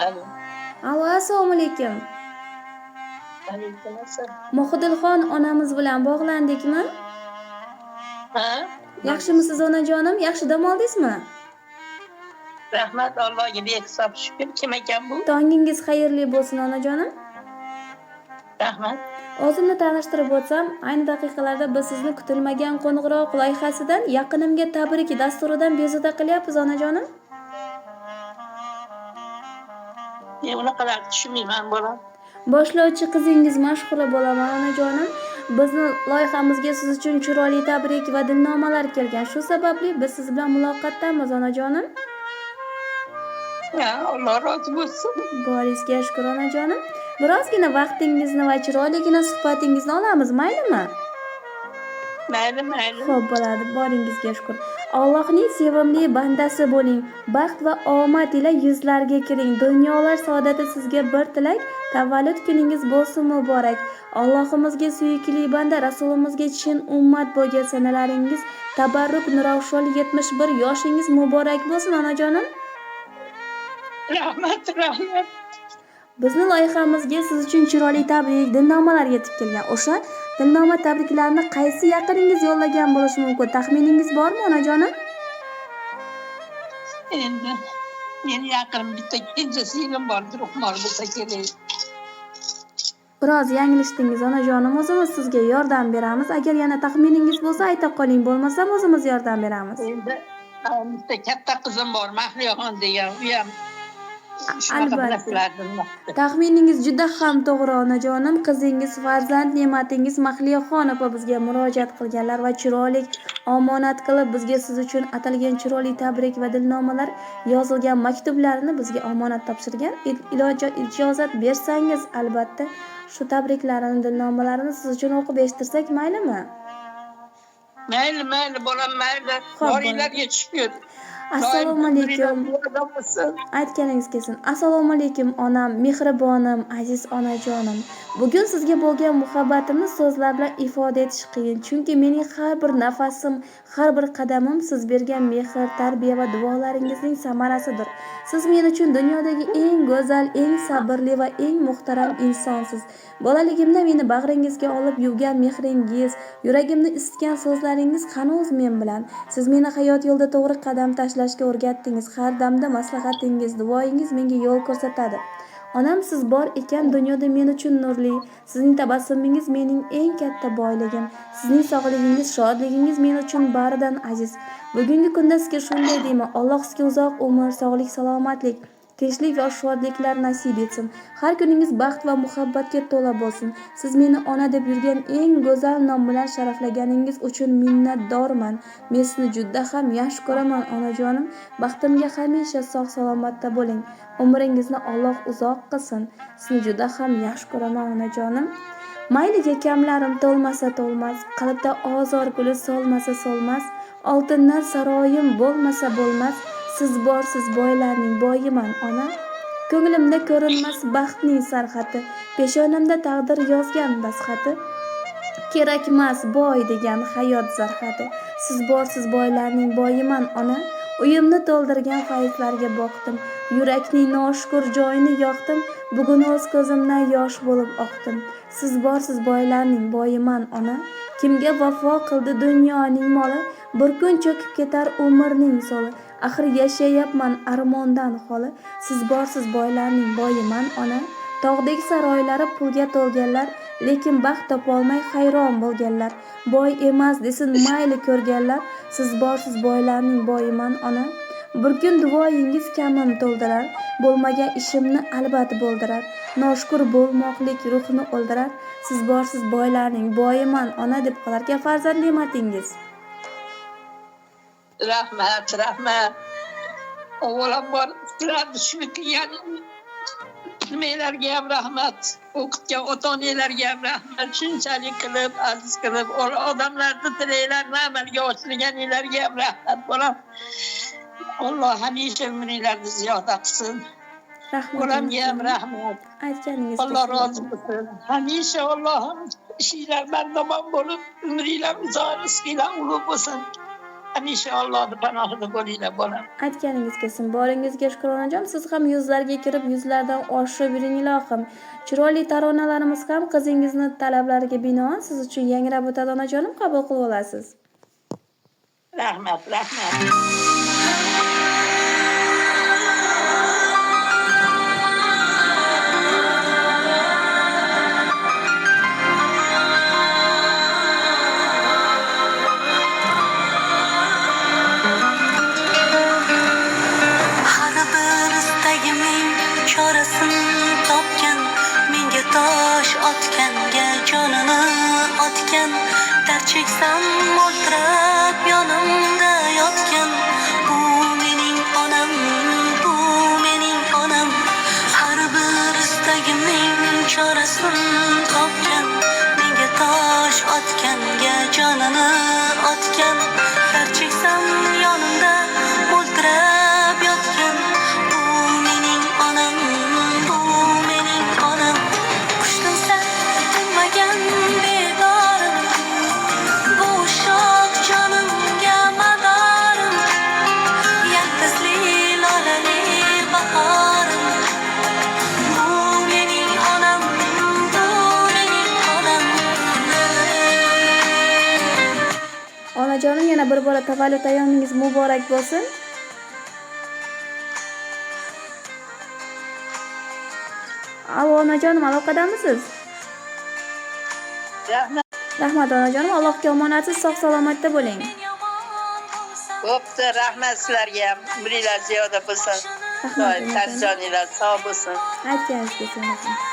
Alo. Alo, assalomu alaykum. Alaykum assalom. Mohidilxon onamiz bilan bog'landikmi? Ha? Yaxshimisiz onajonim? Yaxshi dam oldingizmi? Rahmat Allohga behisob shukr. Kim ekan bu? Tongingiz xayrli bo'lsin onajonim. Rahmat. O'zimni tanishtirib o'tsam, ayni daqiqalarda biz sizni kutilmagan qo'ng'iroq loyihasidan yaqinimga tabrik dasturidan bezovta qilyapmiz onajonim. Unaqalar tushunmayman bolam. Boshlovchi qizingiz mashhura bo'laman onajonim. Bizni loyihamizga siz uchun chiroyli tabrik va dilnomalar kelgan. Shu sababli biz siz bilan muloqotdamiz onajonim. Ya, Alloh rozi bo'lsin. Boringizga shukr onajonim. Birozgina vaqtingizni va chiroyligina suhbatingizni olamiz, maylimi? Mayli. Xo'p bo'ladi, boringizga shukr. Allohning sevimli bandasi bo'ling. Baxt va omad ila yuzlarga kiring. Dunyolar saodati sizga bir tilak. Tavallud kuningiz bo'lsin muborak. Allohimizga suyukli banda, Rasulimizga chin ummat bo'lgan sanalaringiz tabarruk nuravshol 71 yoshingiz muborak bo'lsin onajonim. Rahmat. Bizni loyihamizga siz uchun chiroyli tabrik, dilnomalar yetib kelgan. O'sha dilnoma tabriklarni qaysi yaqiningiz yo'llagan bo'lishi mumkin? Taxminingiz bormi onajonim? Endi meni yaqin bitta kenja singlim bordir, Uxmor bo'lsa kerak. Biroz yanglishdingiz onajonim. O'zimiz sizga yordam beramiz. Agar yana taxminingiz bo'lsa ayta qoling, bo'lmasam o'zimiz yordam beramiz. Endi bitta katta qizim bor, Mahliyoxon degan, u ham Albatta. Taxminingiz juda ham to'g'ri onajonim. Qizingiz, farzand ne'matingiz Mahliyoxon opa bizga murojaat qilganlar va chiroyli omonat qilib bizga siz uchun atalgan chiroyli tabrik va dilnomalar yozilgan maktublarini bizga omonat topshirgan. Ijozat bersangiz albatta shu tabriklarini, dilnomalarini siz uchun o'qib eshittirsak maylimi? Mayli, bolam mayli. Boringlarga shukr. Assalomu alaykum. Aytganingiz kelsin. Assalomu alaykum onam, mehribonim, aziz onajonim. Bugun sizga bo'lgan muhabbatimni so'zlar bilan ifoda etish qiyin, chunki mening har bir nafasim, har bir qadamim siz bergan mehr, tarbiya va duolaringizning samarasidir. Siz men uchun dunyodagi eng go'zal, eng sabrli va eng muhtaram insonsiz. Bolaligimda meni bag'ringizga olib yuvgan mehringiz, yuragimni isitgan so'zlaringiz hanuz men bilan. Siz meni hayot yo'lida to'g'ri qadam tashlashga o'rgatdingiz. Har damda maslahatingiz, duoyingiz menga yo'l ko'rsatadi. Onam, siz bor ekan dunyoda men uchun nurli. Sizning tabassumingiz mening eng katta boyligim. Sizning sog'ligingiz, shodligingiz men uchun baridan aziz. Bugungi kunda sizga shunday deyman: Alloh sizga uzoq umr, sog'lik, salomatlik, tinchlik va shodliklar nasib etsin. Har kuningiz baxt va muhabbatga to'la bo'lsin. Siz meni ona deb yurgan eng go'zal nom bilan sharaflaganingiz uchun minnatdorman. Men sizni juda ham yaxshi ko'raman onajonim. Baxtimga hamisha sog' salomatda bo'ling. Umringizni Alloh uzoq qilsin. Sizni juda ham yaxshi ko'raman onajonim. Mayliga kamlarim to'lmasa to'lmas, qalbda ozor guli solmasa solmas, oltindan saroyim bo'lmasa bo'lmas. Siz borsiz boylarning boyiman ona. Ko'nglimda ko'rinmas baxtning sarhati, peshonamda taqdir yozgan dasxati. Kerakmas boy degan hayot zarhati. Siz borsiz boylarning boyiman ona. Uyimni to'ldirgan fayzlarga boqdim. Yurakning noshukur joyini yoqdim. Bugun o'z ko'zimdan yosh bo'lib oqdim. Siz borsiz boylarning boyiman ona. Kimga vafo qildi dunyoning moli, bir kun cho'kib ketar umrning so'li. Axir yashayapman armondan xoli. Siz borsiz boylarning boyiman ona. Tog'dek saroylari pulga to'lganlar, lekin baxt topolmay hayron bo'lganlar. Boy emas desin mayli ko'rganlar. Siz borsiz boylarning boyiman ona. Bir kun duoyingiz kamim to'ldirar, bo'lmagan ishimni albatta bo'ldirar. Noshukur bo'lmoqlik ruhni o'ldirar. Siz borsiz boylarning boyiman ona deb qolarkan farzand ne'matingiz. Rahmat. Avvalambor sizlarni shuni qilgan nimalarga ham rahmat. O'qitgan ota-onalarga ham rahmat. Shunchalik qilib, aziz qilib, odamlarni tilaklarini amalga oshirganlarga ham rahmat bolam. Alloh hamisha umringlarni ziyoda qilsin. Rahmat. Bolamga ham rahmat. Aytganingiz Alloh rozi bo'lsin. Hamisha Allohim ishinglar bardavom bo'lib, umringlar uzoq, rizqinglar ulug' bo'lsin. hamisha Allohning panohida bo'linglar bolam. Aytganingiz kelsin. Boringizga shukur onajon. Siz ham yuzlarga kirib, yuzlardan oshib yuring ilohim. Chiroyli taronalarimiz ham qizingizni talablariga binoan siz uchun yangrab o'tadi onajonim, qabul qilib olasiz. Rahmat, rahmat. Chorasini topgan, menga tosh otganga jonini otgan, dard cheksam mo'ltirab yonimda yotgan. Bu mening onam, bu mening onam. Har bir istagimning chorasini topgan, menga tosh otganga jonini otgan, dard cheksam yonimda mo'ltirab yotgan. Onajonim, yana bir bora tavallud ayyomingiz muborak bo'lsin. Alo onajonim, aloqadamisiz? Rahmat. Rahmat onajonim, Allohga omonatsiz, sog' salomatda bo'ling. Bo'pti, rahmat sizlarga ham. Umringlar ziyoda bo'lsin. Rahmat. Tarjoninlar sog' bo'lsin. Aytganingiz kelsin.